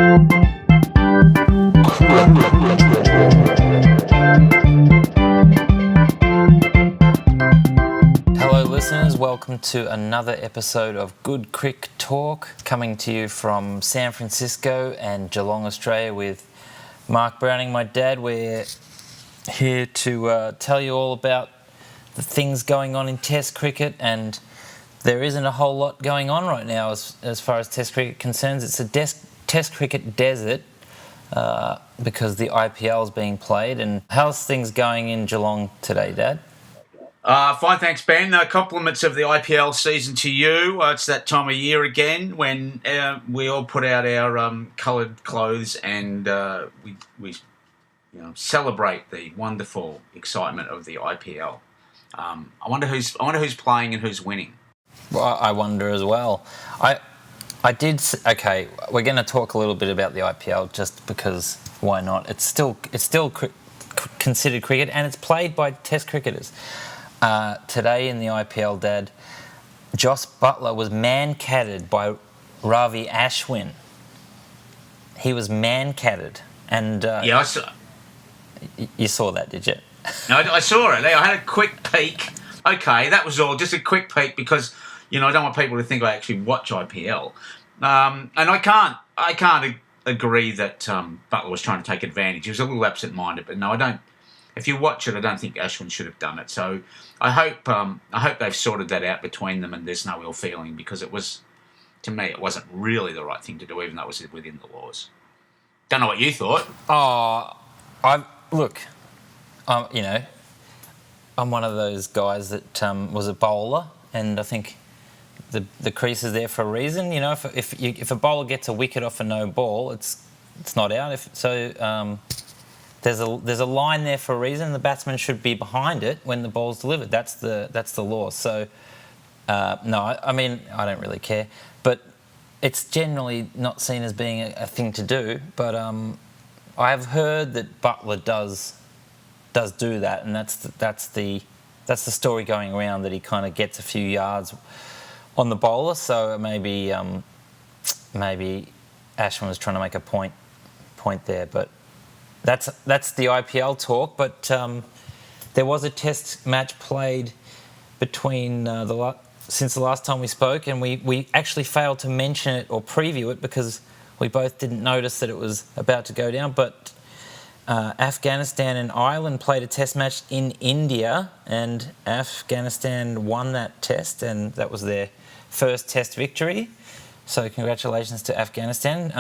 Hello listeners, welcome to another episode of Good Crick Talk, coming to you from San Francisco and Geelong, Australia with Mark Browning, my dad. We're here to tell you all about the things going on in Test cricket, and there isn't a whole lot going on right now as far as Test cricket concerns. It's a Test cricket desert because the IPL is being played. And how's things going in Geelong today, Dad? Fine, thanks, Ben. Compliments of the IPL season to you. It's that time of year again when we all put out our coloured clothes and we celebrate the wonderful excitement of the IPL. I wonder who's playing and who's winning. Well, I wonder as well. Okay, we're going to talk a little bit about the IPL just because why not? It's still considered cricket, and it's played by Test cricketers. Today in the IPL, Dad, Jos Buttler was mankaded by Ravi Ashwin. He was mankaded, and I saw. You saw that, did you? No, I saw it. I had a quick peek. Okay, that was all. Just a quick peek because I don't want people to think I actually watch IPL, and I can't agree that Buttler was trying to take advantage. He was a little absent-minded, but no, I don't. If you watch it, I don't think Ashwin should have done it. So I hope they've sorted that out between them and there's no ill feeling, because to me, it wasn't really the right thing to do, even though it was within the laws. Don't know what you thought. I'm one of those guys that was a bowler, and I think the crease is there for a reason. If a bowler gets a wicket off a no ball, it's not out. There's a line there for a reason. The batsman should be behind it when the ball's delivered. That's the law. So no, I mean, I don't really care, but it's generally not seen as being a thing to do. But I have heard that Buttler does do that, and that's the story going around, that he kind of gets a few yards on the bowler. So maybe Ashwin was trying to make a point there, but. That's the IPL talk, but there was a test match played between since the last time we spoke, and we actually failed to mention it or preview it because we both didn't notice that it was about to go down. But Afghanistan and Ireland played a test match in India, and Afghanistan won that test, and that was their first test victory. So congratulations to Afghanistan.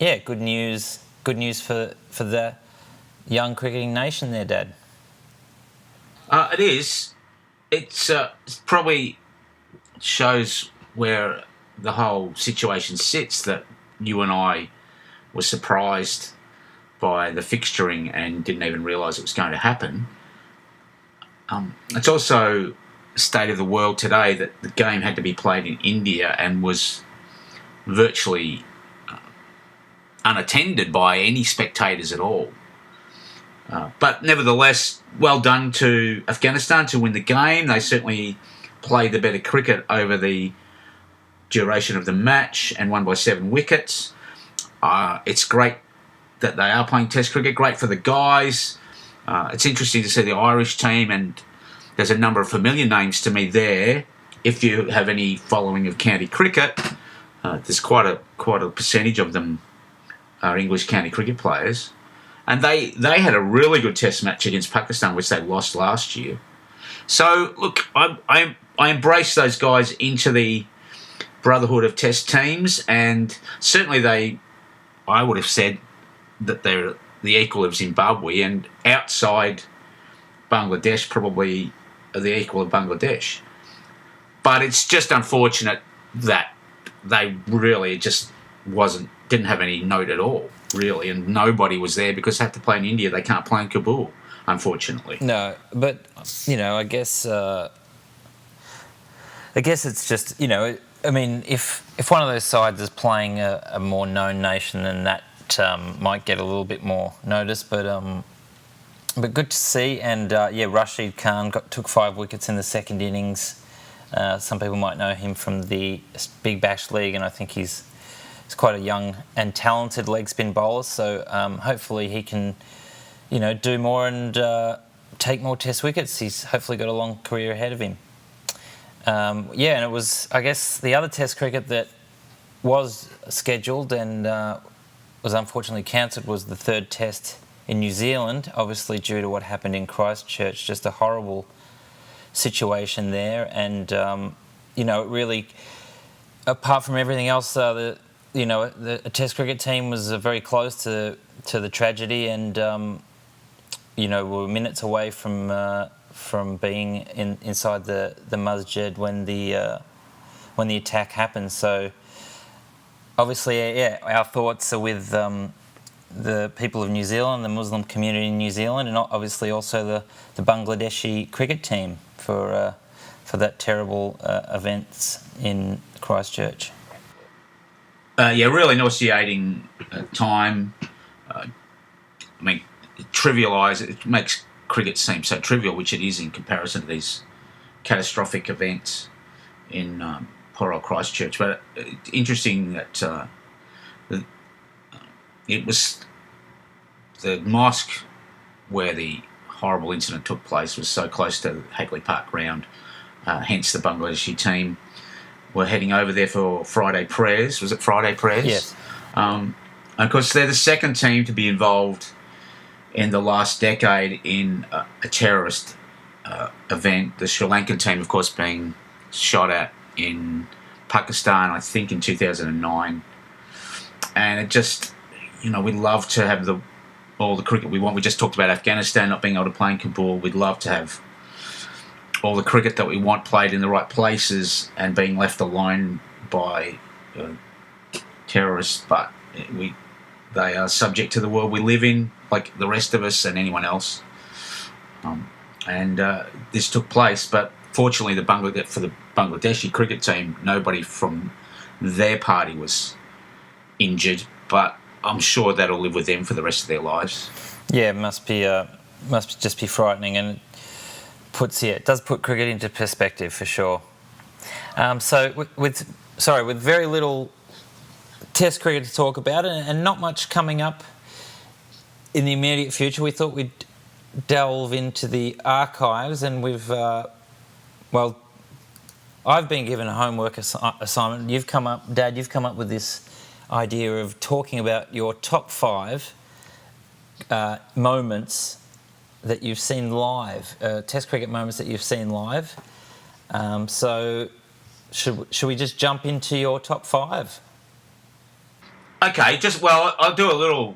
Good news. Good news for the young cricketing nation there, Dad. It is. It probably shows where the whole situation sits, that you and I were surprised by the fixturing and didn't even realise it was going to happen. It's also a state of the world today that the game had to be played in India and was virtually unattended by any spectators at all. But nevertheless, well done to Afghanistan to win the game. They certainly played the better cricket over the duration of the match and won by 7 wickets. It's great that they are playing Test cricket. Great for the guys. It's interesting to see the Irish team, and there's a number of familiar names to me there. If you have any following of county cricket, there's quite a percentage of them are English county cricket players, and they had a really good test match against Pakistan, which they lost last year. So look, I embrace those guys into the brotherhood of test teams, and certainly I would have said that they're the equal of Zimbabwe, and outside Bangladesh probably are the equal of Bangladesh. But it's just unfortunate that they really just didn't have any note at all, really, and nobody was there because they have to play in India. They can't play in Kabul, unfortunately. No, but I guess it's just I mean, if one of those sides is playing a more known nation, then that might get a little bit more notice. But good to see. And Rashid Khan took 5 wickets in the second innings. Some people might know him from the Big Bash League, and I think he's he's quite a young and talented leg spin bowler. So hopefully he can, do more and take more Test wickets. He's hopefully got a long career ahead of him. And it was, I guess, the other Test cricket that was scheduled and was unfortunately cancelled was the third Test in New Zealand, obviously due to what happened in Christchurch. Just a horrible situation there, and it really, apart from everything else, the Test cricket team was very close to the tragedy, and we were minutes away from being inside the masjid when the attack happened. So obviously, our thoughts are with the people of New Zealand, the Muslim community in New Zealand, and obviously also the Bangladeshi cricket team for that terrible events in Christchurch. Really nauseating time. Trivialise it makes cricket seem so trivial, which it is in comparison to these catastrophic events in poor old Christchurch. But it's interesting that it was the mosque where the horrible incident took place was so close to Hagley Park ground. Hence the Bangladeshi team were heading over there for Friday prayers. Was it Friday prayers? Yes. And of course, they're the second team to be involved in the last decade in a terrorist event. The Sri Lankan team, of course, being shot at in Pakistan, I think in 2009. And it just, we'd love to have all the cricket we want. We just talked about Afghanistan not being able to play in Kabul. We'd love to have all the cricket that we want played in the right places and being left alone by terrorists. But they are subject to the world we live in, like the rest of us and anyone else. And this took place, but fortunately for the Bangladeshi cricket team, nobody from their party was injured, but I'm sure that'll live with them for the rest of their lives. Yeah, it must just be frightening, and it does put cricket into perspective for sure. So with very little Test cricket to talk about and not much coming up in the immediate future, we thought we'd delve into the archives, and I've been given a homework assignment. Dad, you've come up with this idea of talking about your top 5 moments that you've seen live, Test cricket moments that you've seen live. So should we just jump into your top 5? Okay, I'll do a little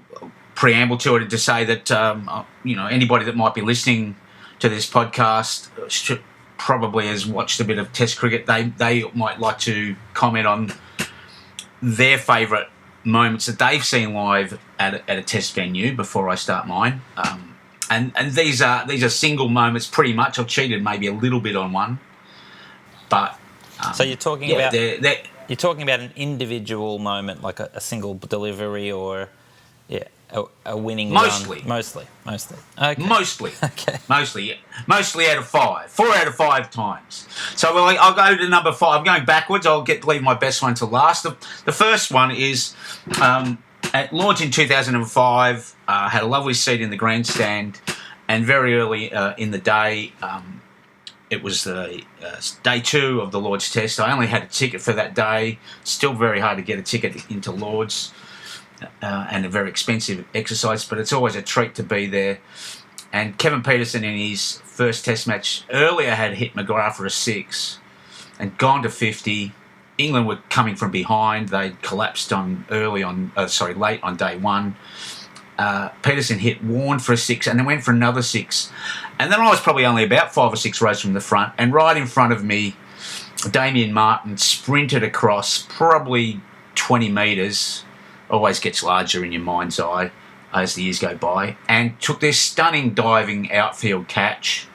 preamble to it and to say that anybody that might be listening to this podcast probably has watched a bit of Test cricket. They might like to comment on their favourite moments that they've seen live at a Test venue before I start mine. And these are single moments pretty much. I've cheated maybe a little bit on one, but so you're talking about you're talking about an individual moment, like a single delivery or a winning mostly. run. Mostly. Okay. Mostly. Okay. Mostly out of 5. 4 out of 5 times. So I'll go to number 5. I'm going backwards. I'll leave my best one to last. The first one is at Lord's in 2005. Had a lovely seat in the grandstand, and very early in the day, it was the day 2 of the Lord's Test. I only had a ticket for that day. Still very hard to get a ticket into Lord's. And a very expensive exercise, but it's always a treat to be there. And Kevin Pietersen in his first Test match earlier had hit McGrath for a 6 and gone to 50. England were coming from behind. They'd collapsed late on day 1. Pietersen hit Warne for a 6 and then went for another 6. And then I was probably only about 5 or 6 rows from the front, and right in front of me, Damian Martin sprinted across probably 20 metres. Always gets larger in your mind's eye as the years go by, and took this stunning diving outfield catch.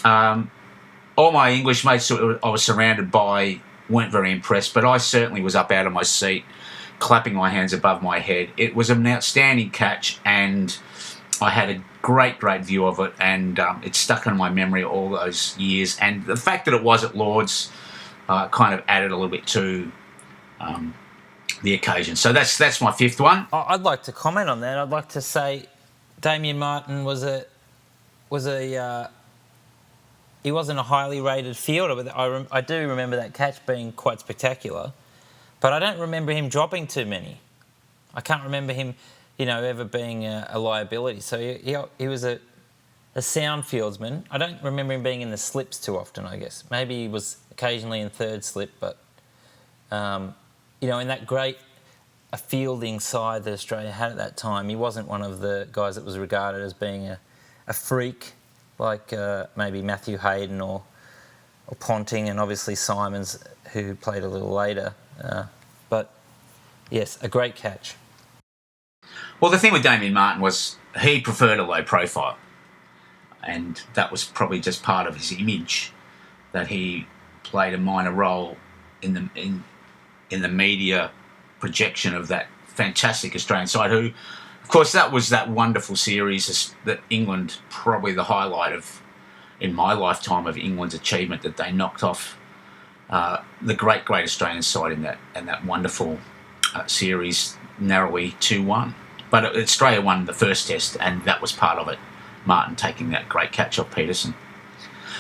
All my English mates I was surrounded by weren't very impressed, but I certainly was up out of my seat, clapping my hands above my head. It was an outstanding catch, and I had a great view of it, and it stuck in my memory all those years. And the fact that it was at Lord's kind of added a little bit to the occasion. So that's my fifth one. I'd like to comment on that. I'd like to say Damian Martin was a he wasn't a highly rated fielder, but I do remember that catch being quite spectacular. But I don't remember him dropping too many. I can't remember him, ever being a liability. So he was a sound fieldsman. I don't remember him being in the slips too often, I guess. Maybe he was occasionally in third slip, but, in that great fielding side that Australia had at that time, he wasn't one of the guys that was regarded as being a freak like maybe Matthew Hayden or Ponting, and obviously Simmons, who played a little later. But, yes, a great catch. Well, the thing with Damian Martin was he preferred a low profile. And that was probably just part of his image, that he played a minor role in the media projection of that fantastic Australian side, who, of course, that was that wonderful series that England, probably the highlight in my lifetime of England's achievement, that they knocked off the great Australian side in that wonderful series narrowly 2-1. But Australia won the first test, and that was part of it. Martin taking that great catch off Peterson.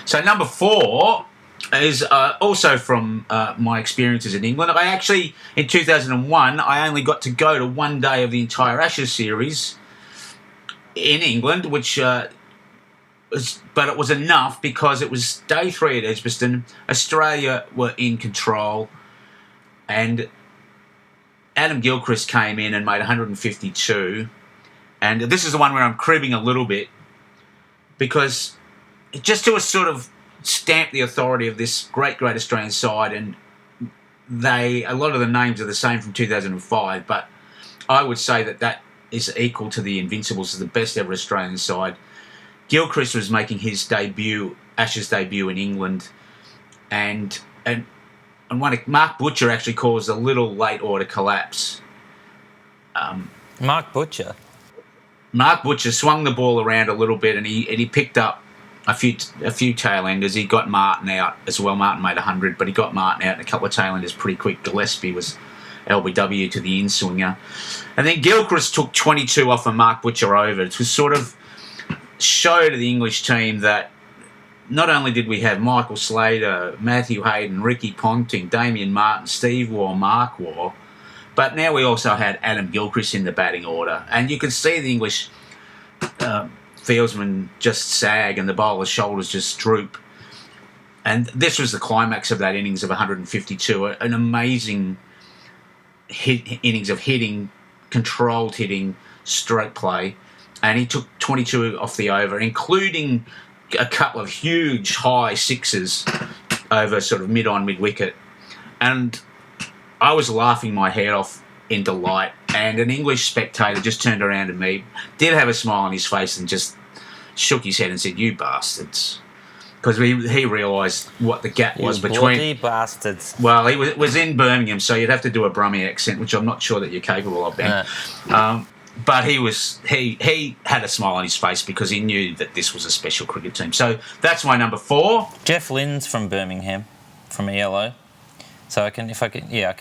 So number 4 is also from my experiences in England. I actually, in 2001, I only got to go to one day of the entire Ashes series in England, which but it was enough because it was day 3 at Edgbaston. Australia were in control, and Adam Gilchrist came in and made 152. And this is the one where I'm cribbing a little bit, because just to sort of stamp the authority of this great Australian side, and a lot of the names are the same from 2005, but I would say that is equal to the Invincibles as the best ever Australian side. Gilchrist was making his Ashes debut in England, and Mark Butcher actually caused a little late order collapse. Mark Butcher swung the ball around a little bit, and he picked up a few tail enders. He got Martin out as well. Martin made 100, but he got Martin out and a couple of tail enders pretty quick. Gillespie was LBW to the in-swinger. And then Gilchrist took 22 off of Mark Butcher over to sort of show to the English team that not only did we have Michael Slater, Matthew Hayden, Ricky Ponting, Damian Martin, Steve Waugh, Mark Waugh, but now we also had Adam Gilchrist in the batting order. And you could see the English fieldsmen just sag and the bowler's shoulders just droop. And this was the climax of that innings of 152, an amazing innings of hitting, controlled hitting, stroke play. And he took 22 off the over, including a couple of huge high sixes over sort of mid-wicket. And I was laughing my head off in delight, and an English spectator just turned around to me, did have a smile on his face, and just shook his head and said, "You bastards." Because he realised what the gap was between... bloody bastards. Well, he was in Birmingham, so you'd have to do a Brummie accent, which I'm not sure that you're capable of, Ben. But he had a smile on his face because he knew that this was a special cricket team. So that's my number 4. Jeff Lynn's from Birmingham, from ELO. So I can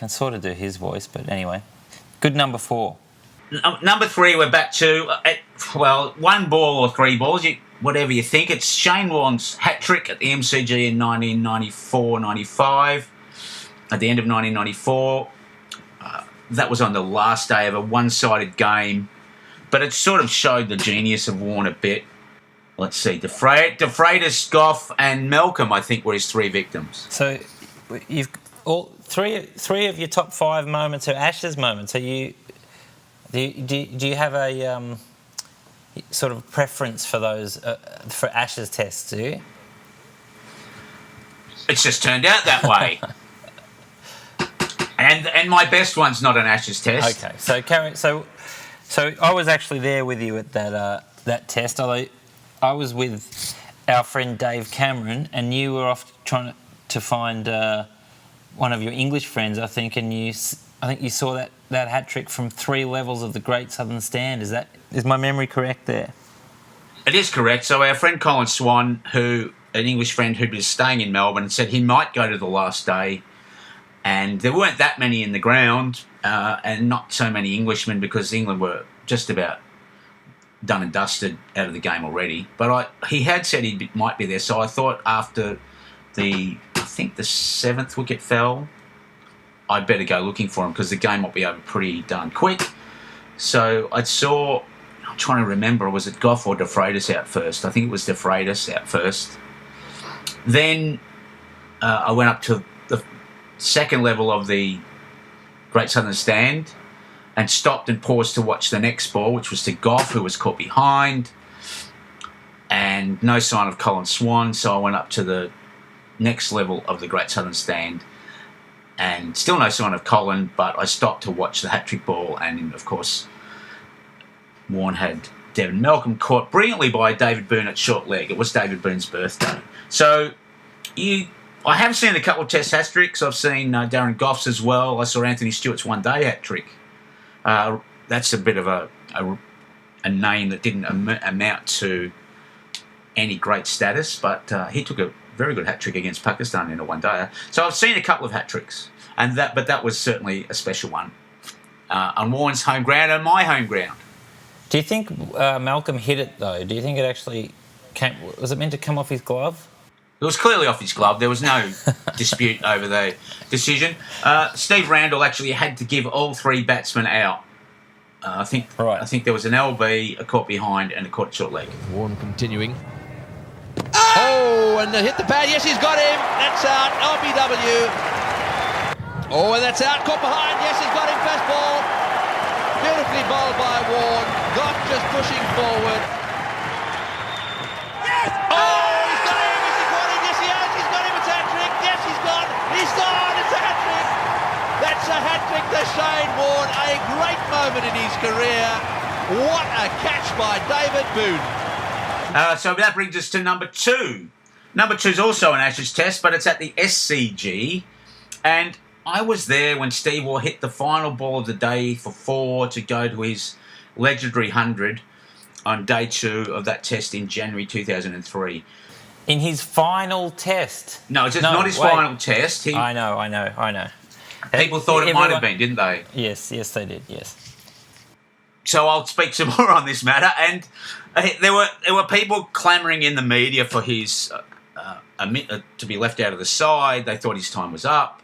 sort of do his voice, but anyway. Good number 4. Number 3, we're back to, one ball or 3 balls, whatever you think. It's Shane Warne's hat-trick at the MCG in 1994-95, at the end of 1994. That was on the last day of a one-sided game, but it sort of showed the genius of Warne a bit. Let's see, De Freitas, Goff and Malcolm, I think, were his 3 victims. So you've all three of your top 5 moments are Ashes moments. Do you have a sort of preference for those for Ashes tests? Do you? It's just turned out that way. And my best one's not an Ashes test. Okay, so I was actually there with you at that test. Although I was with our friend Dave Cameron, and you were off trying to find one of your English friends, I think, and I think you saw that hat trick from 3 levels of the Great Southern Stand. Is my memory correct there? It is correct. So our friend Colin Swan, an English friend who was staying in Melbourne, said he might go to the last day. And there weren't that many in the ground, and not so many Englishmen, because England were just about done and dusted out of the game already. But he had said he might be there, so I thought after I think the 7th wicket fell, I'd better go looking for him, because the game might be over pretty darn quick. So I'm trying to remember, was it Gough or De Freitas out first? I think it was De Freitas out first. Then I went up to the second level of the Great Southern Stand and stopped and paused to watch the next ball, which was to Gough, who was caught behind, and no sign of Colin Swan. So I went up to the next level of the Great Southern Stand, and still no sign of Colin, but I stopped to watch the hat-trick ball, and of course Warne had Devon Malcolm caught brilliantly by David Boone at short leg. It was David Boone's birthday. So I have seen a couple of Test hat-tricks. I've seen Darren Gough's as well. I saw Anthony Stewart's one-day hat-trick. That's a bit of a name that didn't amount to any great status, but he took a very good hat-trick against Pakistan in a one-dayer. So I've seen a couple of hat-tricks, but that was certainly a special one on Warne's home ground and my home ground. Do you think Malcolm hit it, though? Do you think it actually was it meant to come off his glove? It was clearly off his glove. There was no dispute over the decision. Steve Randall actually had to give all three batsmen out. I think there was an LB, a caught behind, and a caught short leg. Warne continuing. Oh, and hit the pad. Yes, he's got him. That's out. LBW. Oh, and that's out. Caught behind. Yes, he's got him. Fast ball. Beautifully bowled by Warne. Gough just pushing forward. Yes! Oh, he's got him. Is he caught him? Yes, he has. He's got him. It's a hat-trick. Yes, he's gone. He's gone. It's a hat-trick. That's a hat-trick to Shane Warne. A great moment in his career. What a catch by David Boone. So that brings us to number 2. Number 2 is also an Ashes Test, but it's at the SCG. And I was there when Steve Waugh hit the final ball of the day for 4 to go to his legendary 100 on day 2 of that test in January 2003. In his final test? No, it's not his final test. I know. People thought it might have been, didn't they? Yes, they did, yes. So I'll speak some more on this matter. And there were people clamouring in the media for his to be left out of the side. They thought his time was up.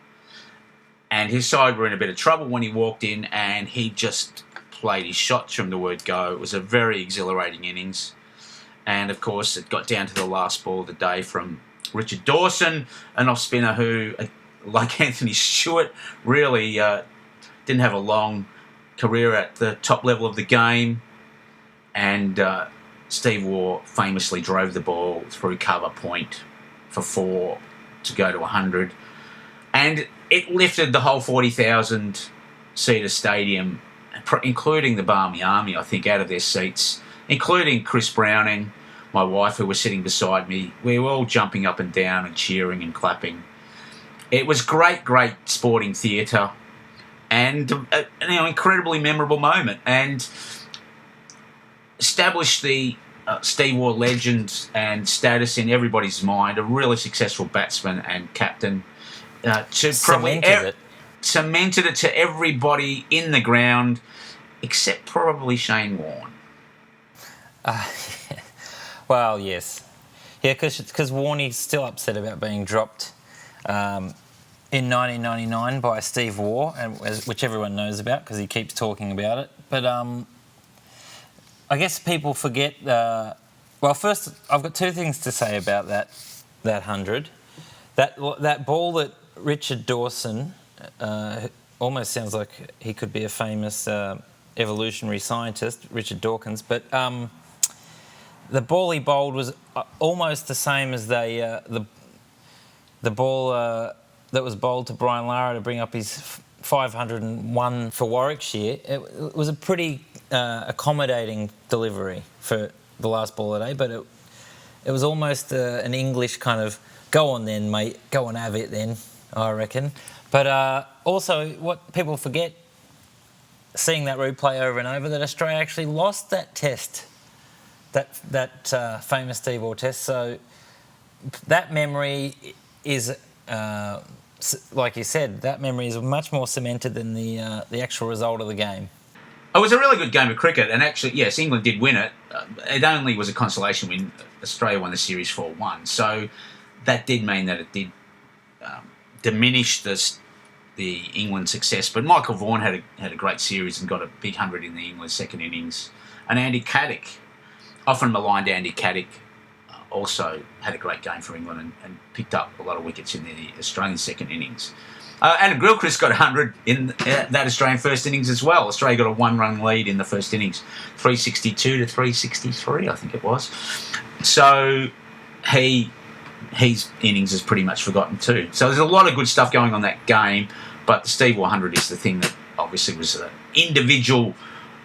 And his side were in a bit of trouble when he walked in, and he just played his shots from the word go. It was a very exhilarating innings. And, of course, it got down to the last ball of the day from Richard Dawson, an off-spinner who, like Anthony Stewart, really didn't have a long career at the top level of the game. And Steve Waugh famously drove the ball through cover point for 4 to go to 100. And it lifted the whole 40,000-seater stadium, including the Barmy Army, I think, out of their seats, including Chris Browning, my wife, who was sitting beside me. We were all jumping up and down and cheering and clapping. It was great sporting theatre, and an incredibly memorable moment, and established the Steve Waugh legend and status in everybody's mind. A really successful batsman and captain. Cemented it to everybody in the ground, except probably Shane Warne. Well, yes. Yeah, because Warnie's still upset about being dropped in 1999 by Steve Waugh, which everyone knows about because he keeps talking about it. But I guess people forget... well, first, I've got 2 things to say about that 100. That ball that Richard Dawson, almost sounds like he could be a famous evolutionary scientist, Richard Dawkins, but the ball he bowled was almost the same as the ball that was bowled to Brian Lara to bring up his 501 for Warwickshire. It was a pretty accommodating delivery for the last ball of the day, but it was almost an English kind of, go on then, mate, go and have it then, I reckon. But also, what people forget, seeing that replay over and over, that Australia actually lost that test, that famous Steve Waugh test. So that memory is like you said, that memory is much more cemented than the actual result of the game. It was a really good game of cricket, and actually, yes, England did win it. It only was a consolation win. Australia won the series 4-1, so that did mean that it did diminish the England success. But Michael Vaughan had a great series and got a big 100 in the England second innings. And Andy Caddick, often maligned Andy Caddick, also had a great game for England and picked up a lot of wickets in the Australian second innings. Adam Gilchrist got 100 in that Australian first innings as well. Australia got a one-run lead in the first innings, 362 to 363, I think it was. So his innings is pretty much forgotten too. So there's a lot of good stuff going on that game, but the Steve 100 is the thing that obviously was an individual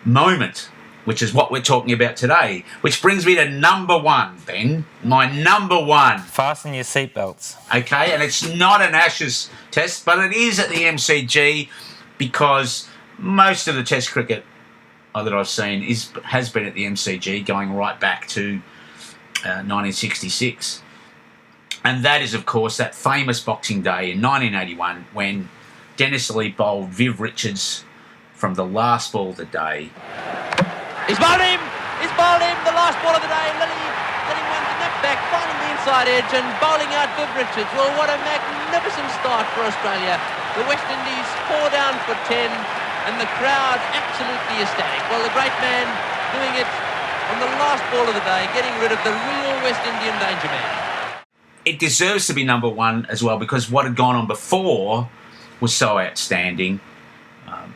moment, which is what we're talking about today. Which brings me to number one, Ben. My number one. Fasten your seatbelts. Okay, and it's not an Ashes test, but it is at the MCG because most of the test cricket that I've seen has been at the MCG going right back to 1966. And that is, of course, that famous Boxing Day in 1981 when Dennis Lee bowled Viv Richards from the last ball of the day. He's bowled him! The last ball of the day. Letting one nip back, finding the inside edge and bowling out Viv Richards. Well, what a magnificent start for Australia. The West Indies 4 down for 10 and the crowd absolutely ecstatic. Well, the great man doing it on the last ball of the day, getting rid of the real West Indian danger man. It deserves to be number one as well because what had gone on before was so outstanding.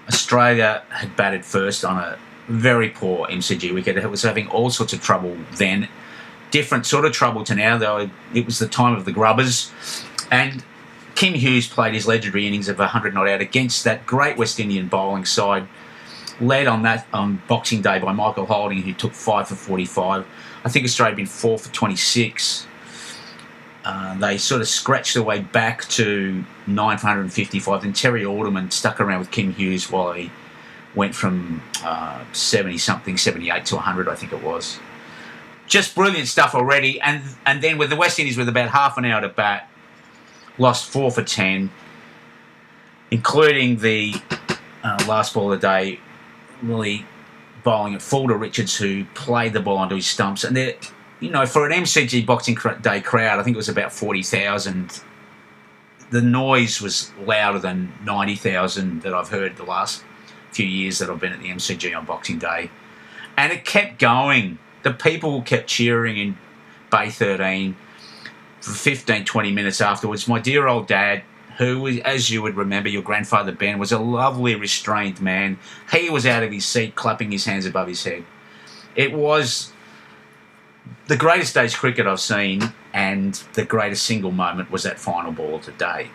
Australia had batted first on a very poor MCG wicket. It was having all sorts of trouble then. Different sort of trouble to now, though. It was the time of the grubbers. And Kim Hughes played his legendary innings of 100 not out against that great West Indian bowling side, led on Boxing Day by Michael Holding, who took 5 for 45. I think Australia had been 4 for 26. They sort of scratched their way back to 9 for 155. Then Terry Alderman stuck around with Kim Hughes while he went from 70-something, 78 to 100, I think it was. Just brilliant stuff already. And then with the West Indies with about half an hour to bat, lost 4 for 10, including the last ball of the day, really bowling at full to Richards, who played the ball onto his stumps. And for an MCG Boxing Day crowd, I think it was about 40,000. The noise was louder than 90,000 that I've heard the last few years that I've been at the MCG on Boxing Day. And it kept going. The people kept cheering in Bay 13 for 15, 20 minutes afterwards. My dear old dad, who, as you would remember, your grandfather Ben, was a lovely, restrained man. He was out of his seat, clapping his hands above his head. It was the greatest day's cricket I've seen, and the greatest single moment was that final ball of the day.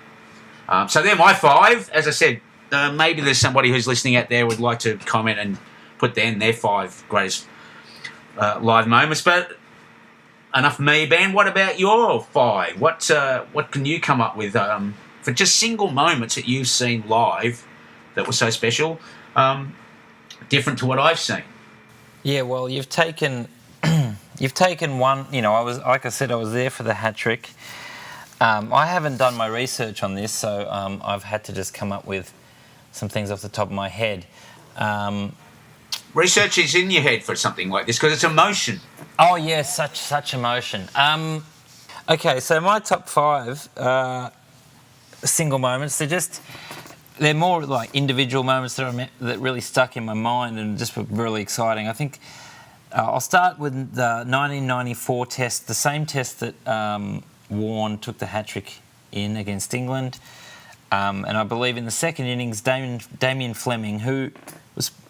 So they're my 5. As I said, maybe there's somebody who's listening out there would like to comment and put down their 5 greatest live moments. But enough of me, Ben. What about your 5? What can you come up with for just single moments that you've seen live that were so special, different to what I've seen? Yeah, well, you've taken one. I was there for the hat trick. I haven't done my research on this, so I've had to just come up with some things off the top of my head. Research is in your head for something like this because it's emotion. Oh yes, such emotion. Okay, so my top 5 single moments. They're more like individual moments that really stuck in my mind and just were really exciting. I think I'll start with the 1994 test, the same test that Warne took the hat trick in against England. And I believe in the second innings, Damian Fleming, who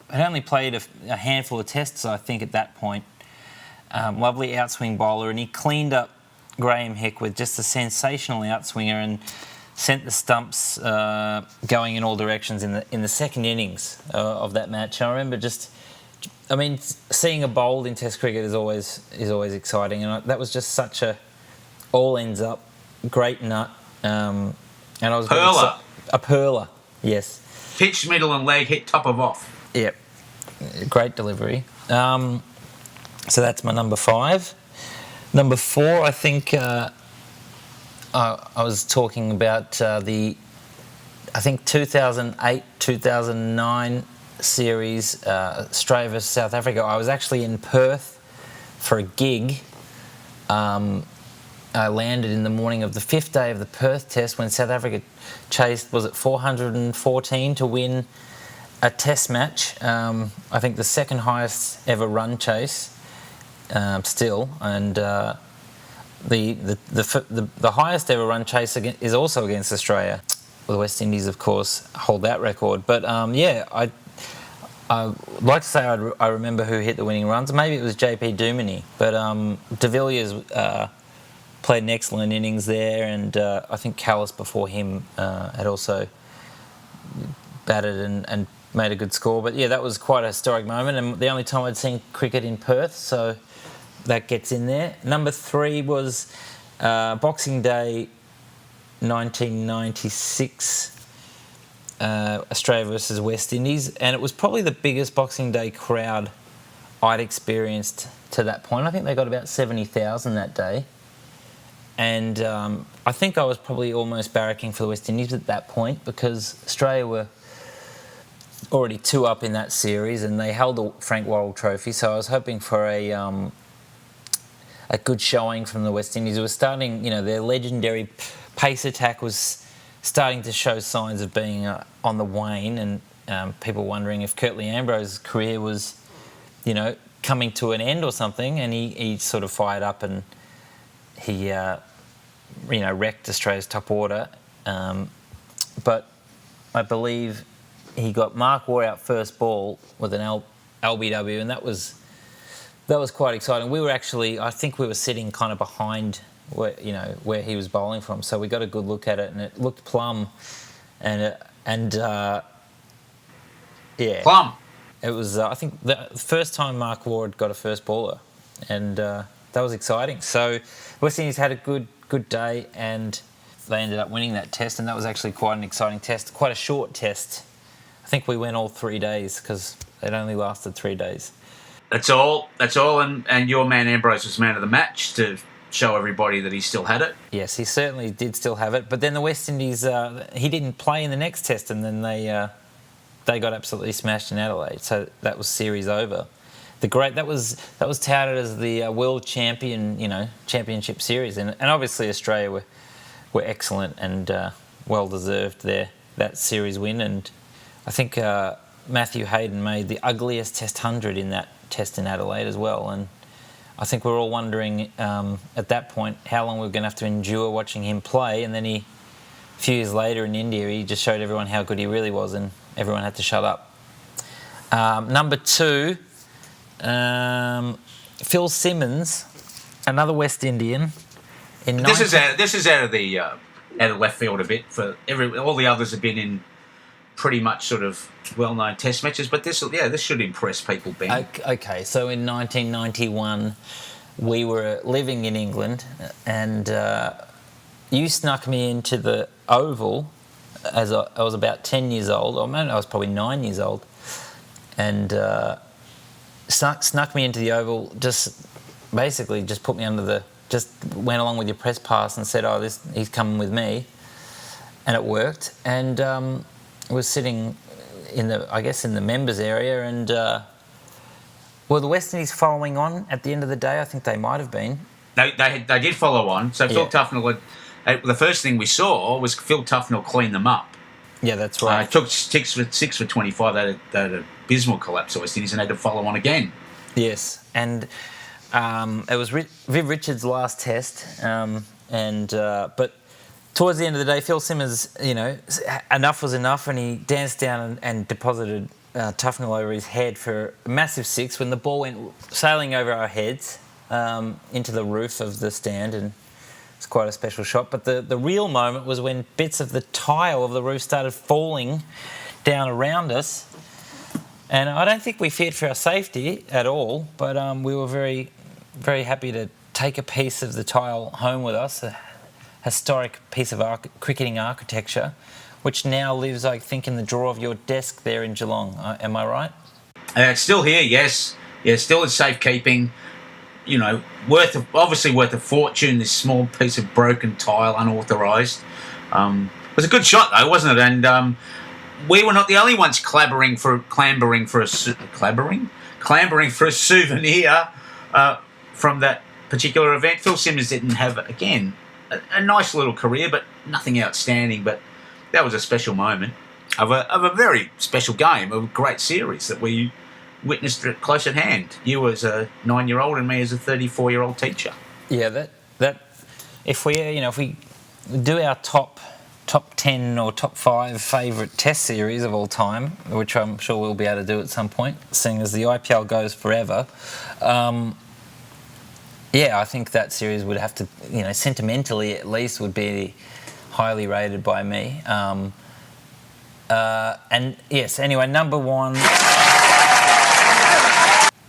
had only played a handful of tests, I think, at that point. Lovely outswing bowler, and he cleaned up Graham Hick with just a sensational outswinger and sent the stumps going in all directions in the second innings of that match. I remember seeing a bowled in Test cricket is always exciting, and that was just such a all ends up great nut. And I was Perler. A perler, yes. Pitch, middle, and leg hit top of off. Yep, great delivery. So that's my number 5. Number 4, I think I was talking about I think 2008, 2009 series, Australia versus South Africa. I was actually in Perth for a gig. I landed in the morning of the 5th day of the Perth test when South Africa chased, was it 414 to win a test match. I think the second highest ever run chase still, and the highest ever run chase is also against Australia. The West Indies, of course, hold that record. But I'd like to say I remember who hit the winning runs. Maybe it was JP Duminy, but de Villiers played an excellent innings there, and I think Callis before him had also batted and made a good score. But yeah, that was quite a historic moment, and the only time I'd seen cricket in Perth, so that gets in there. Number 3 was Boxing Day 1996, Australia versus West Indies, and it was probably the biggest Boxing Day crowd I'd experienced to that point. I think they got about 70,000 that day, and I think I was probably almost barracking for the West Indies at that point because Australia were already 2 up in that series and they held the Frank Worrell Trophy, so I was hoping for a good showing from the West Indies. It was starting, their legendary pace attack was starting to show signs of being on the wane, and people wondering if Curtly Ambrose's career was, coming to an end or something, and he sort of fired up and he, wrecked Australia's top order. But I believe he got Mark Waugh out first ball with an LBW, and that was quite exciting. We were actually, I think we were sitting kind of behind where he was bowling from, so we got a good look at it, and it looked plumb, Plum. It was I think the first time Mark Waugh got a first baller, and that was exciting. So West Indies had a good day, and they ended up winning that test, and that was actually quite an exciting test, quite a short test. I think we went all 3 days because it only lasted 3 days. That's all. And your man Ambrose was man of the match to show everybody that he still had it. Yes, he certainly did still have it. But then the West Indies, he didn't play in the next test, and then they got absolutely smashed in Adelaide. So that was series over. That was touted as the world champion, championship series, and obviously Australia were excellent and well deserved that series win. And I think Matthew Hayden made the ugliest Test 100 in that test in Adelaide as well, and I think we're all wondering at that point how long we're going to have to endure watching him play. And then a few years later in India, he just showed everyone how good he really was, and everyone had to shut up. Number 2, Phil Simmons, another West Indian. This is out of left field a bit. All the others have been in pretty much sort of well-known test matches, but this should impress people, Ben. Okay, so in 1991, we were living in England, and you snuck me into the Oval as I was about 10 years old, or maybe I was probably 9 years old, and snuck me into the Oval, just put me just went along with your press pass and said, he's coming with me, and it worked, and was sitting in the members area, and were the West Indies following on at the end of the day? I think they might have been. They did follow on. So Phil Tufnell, the first thing we saw was Phil Tufnell clean them up. Yeah, that's right. Took 6 for 25. They had an abysmal collapse of West Indies and had to follow on again. Yes, and it was Viv Richards' last test, but towards the end of the day, Phil Simmons, enough was enough, and he danced down and deposited Tufnell over his head for a massive 6 when the ball went sailing over our heads into the roof of the stand, and it's quite a special shot. But the real moment was when bits of the tile of the roof started falling down around us, and I don't think we feared for our safety at all, but we were very, very happy to take a piece of the tile home with us, historic piece of cricketing architecture, which now lives, I think, in the drawer of your desk there in Geelong. Am I right? It's still here, yes. Yeah, still in safekeeping. obviously worth a fortune. This small piece of broken tile, unauthorised. It was a good shot though, wasn't it? And we were not the only ones clambering for a souvenir from that particular event. Phil Simmons didn't have, again, a nice little career, but nothing outstanding. But that was a special moment of a very special game, of a great series that we witnessed it close at hand. You as a 9-year-old and me as a 34-year-old teacher. Yeah, that if we do our top 10 or top 5 favourite test series of all time, which I'm sure we'll be able to do at some point, seeing as the IPL goes forever, I think that series would have to, sentimentally at least, would be highly rated by me. And yes, anyway, number one,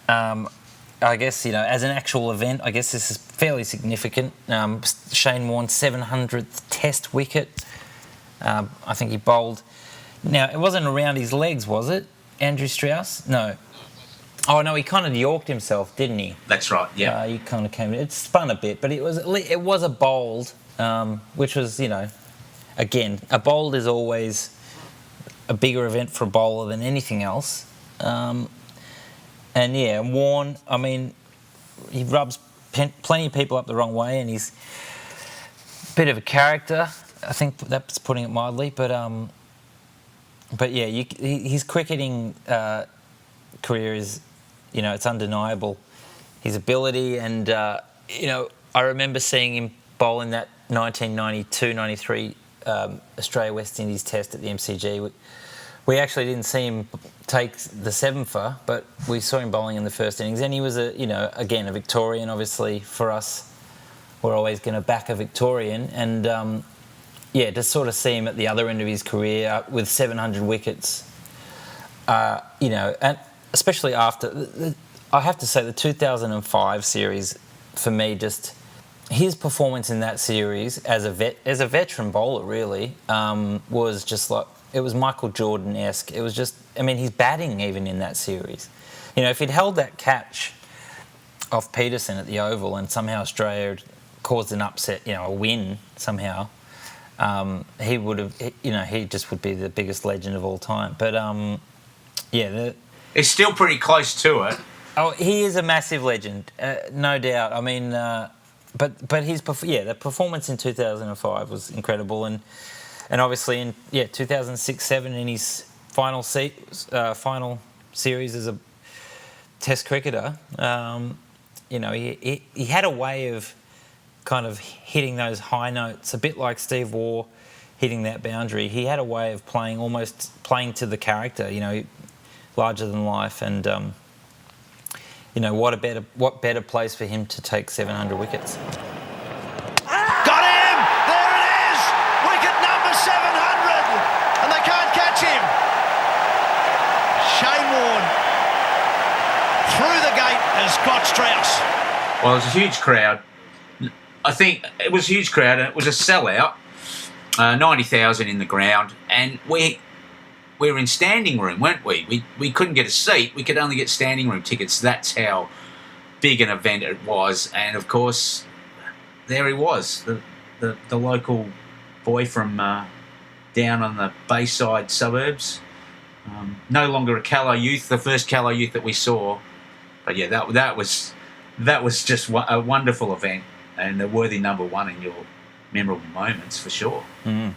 I guess, as an actual event, I guess this is fairly significant. Shane Warne's 700th test wicket. I think he bowled. Now, it wasn't around his legs, was it, Andrew Strauss? No. Oh, no, he kind of yorked himself, didn't he? That's right, yeah. He kind of came... It spun a bit, but it was a bowled, which was, again, a bowled is always a bigger event for a bowler than anything else. And, yeah, Warne, I mean, he rubs plenty of people up the wrong way, and he's a bit of a character. I think that's putting it mildly, but yeah, his cricketing career is, it's undeniable. His ability, and I remember seeing him bowl in that 1992-93 Australia-West Indies test at the MCG. We actually didn't see him take the 7-for, but we saw him bowling in the first innings, and he was again a Victorian. Obviously, for us, we're always going to back a Victorian, and to sort of see him at the other end of his career with 700 wickets, and especially after, I have to say, the 2005 series, for me, just his performance in that series as a veteran bowler really was just like, it was Michael Jordan-esque. It was just, his batting even in that series. If he'd held that catch off Peterson at the Oval and somehow Australia had caused an upset, a win somehow, he would have, he just would be the biggest legend of all time. But it's still pretty close to it. Oh, he is a massive legend, no doubt. But his the performance in 2005 was incredible, and obviously in 2006-07 in his final series as a Test cricketer, he had a way of kind of hitting those high notes, a bit like Steve Waugh hitting that boundary. He had a way of almost playing to the character, larger than life, and what better place for him to take 700 wickets. Got him! There it is! Wicket number 700! And they can't catch him. Shane Warne through the gate as Scott Strauss. Well, it was a huge crowd. I think it was a huge crowd, and it was a sellout. 90,000 in the ground, and we were in standing room, weren't we? We couldn't get a seat. We could only get standing room tickets. That's how big an event it was. And of course, there he was, the local boy from down on the Bayside suburbs. No longer a callow youth, the first callow youth that we saw. But yeah, that was just a wonderful event, and a worthy number one in your memorable moments for sure. Mm.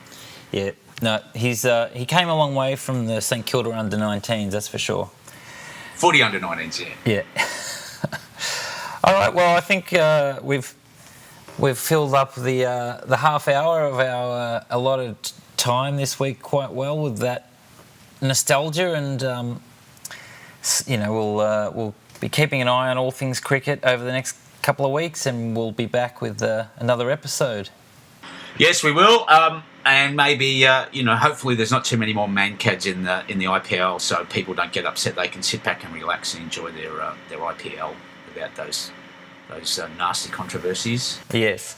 Yeah. No, he came a long way from the St Kilda under-19s, that's for sure. Footy under-19s, yeah. All right, well, I think we've filled up the half hour of our allotted time this week quite well with that nostalgia, and we'll be keeping an eye on all things cricket over the next couple of weeks, and we'll be back with another episode. Yes, we will. And maybe, hopefully there's not too many more mankads in the IPL, so people don't get upset. They can sit back and relax and enjoy their IPL without those nasty controversies. Yes.